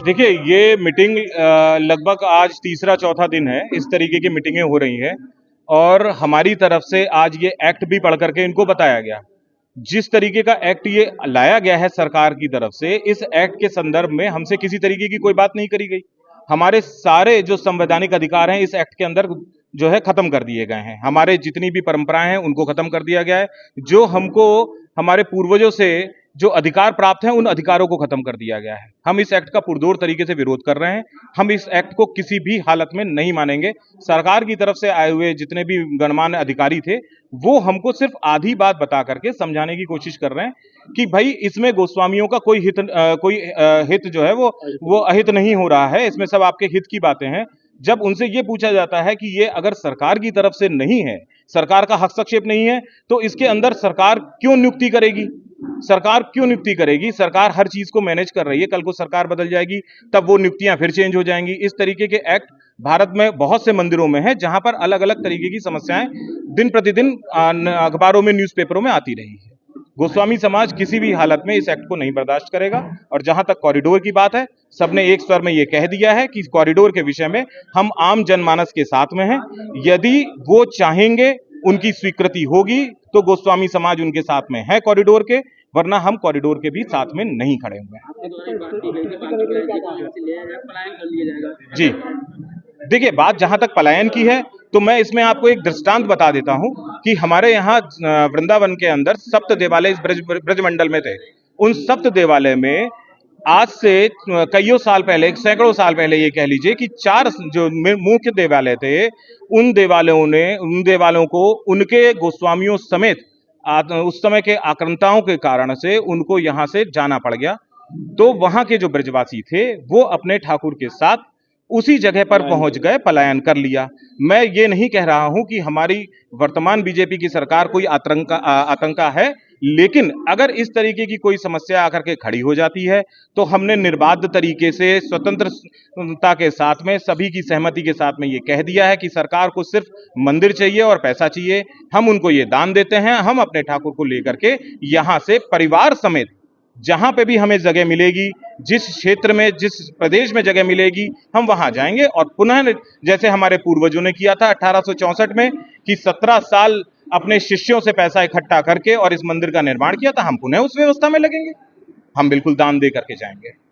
देखिए, ये मीटिंग लगभग आज तीसरा चौथा दिन है इस तरीके की मीटिंगें हो रही हैं और हमारी तरफ से आज ये एक्ट भी पढ़ करके इनको बताया गया। जिस तरीके का एक्ट ये लाया गया है सरकार की तरफ से, इस एक्ट के संदर्भ में हमसे किसी तरीके की कोई बात नहीं करी गई। हमारे सारे जो संवैधानिक अधिकार हैं इस एक्ट के अंदर जो है खत्म कर दिए गए हैं। हमारे जितनी भी परंपराएं हैं उनको खत्म कर दिया गया है। जो हमको हमारे पूर्वजों से जो अधिकार प्राप्त हैं उन अधिकारों को खत्म कर दिया गया है। हम इस एक्ट का पुरजोर तरीके से विरोध कर रहे हैं। हम इस एक्ट को किसी भी हालत में नहीं मानेंगे। सरकार की तरफ से आए हुए जितने भी गणमान्य अधिकारी थे वो हमको सिर्फ आधी बात बता करके समझाने की कोशिश कर रहे हैं कि भाई इसमें गोस्वामियों का कोई हित जो है वो अहित नहीं हो रहा है, इसमें सब आपके हित की बातें हैं। जब उनसे ये पूछा जाता है कि ये अगर सरकार की तरफ से नहीं है, सरकार का हस्तक्षेप नहीं है, तो इसके अंदर सरकार क्यों नियुक्ति करेगी? सरकार क्यों नियुक्ति करेगी? सरकार हर चीज को मैनेज कर रही है। कल को सरकार बदल जाएगी तब वो नियुक्तियां फिर चेंज हो जाएंगी। इस तरीके के एक्ट भारत में बहुत से मंदिरों में है जहां पर अलग अलग तरीके की समस्याएं दिन प्रतिदिन अखबारों में, न्यूज़पेपरों में आती रही है। गोस्वामी समाज किसी भी हालत में इस एक्ट को नहीं बर्दाश्त करेगा। और जहां तक कॉरिडोर की बात है, सबने एक स्वर में यह कह दिया है कि कॉरिडोर के विषय में हम आम जनमानस के साथ में हैं। यदि वो चाहेंगे, उनकी स्वीकृति होगी तो गोस्वामी समाज उनके साथ में है कॉरिडोर के, वरना हम कॉरिडोर के भी साथ में नहीं खड़े हुए हैं। जी, देखिए, बात जहां तक पलायन की है तो मैं इसमें आपको एक दृष्टांत बता देता हूं कि हमारे यहाँ वृंदावन के अंदर सप्त देवालय इस ब्रजमंडल में थे। उन सप्त देवालय में आज से कईयों साल पहले, सैकड़ों साल पहले ये कह लीजिए कि 4 जो मुख्य देवालय थे, उन देवालयों को उनके गोस्वामियों समेत उस समय के आक्रांताओं के कारण से उनको यहां से जाना पड़ गया। तो वहां के जो ब्रजवासी थे वो अपने ठाकुर के साथ उसी जगह पर पहुंच गए, पलायन कर लिया। मैं ये नहीं कह रहा हूं कि हमारी वर्तमान बीजेपी की सरकार कोई आतंका है, लेकिन अगर इस तरीके की कोई समस्या आकर के खड़ी हो जाती है तो हमने निर्बाध तरीके से स्वतंत्रता के साथ में, सभी की सहमति के साथ में ये कह दिया है कि सरकार को सिर्फ मंदिर चाहिए और पैसा चाहिए। हम उनको ये दान देते हैं। हम अपने ठाकुर को लेकर के यहां से परिवार समेत जहां पे भी हमें जगह मिलेगी, जिस क्षेत्र में, जिस प्रदेश में जगह मिलेगी, हम वहां जाएंगे। और पुनः जैसे हमारे पूर्वजों ने किया था 1864 में कि 17 साल अपने शिष्यों से पैसा इकट्ठा करके और इस मंदिर का निर्माण किया था, हम पुनः उस व्यवस्था में लगेंगे। हम बिल्कुल दान दे करके जाएंगे।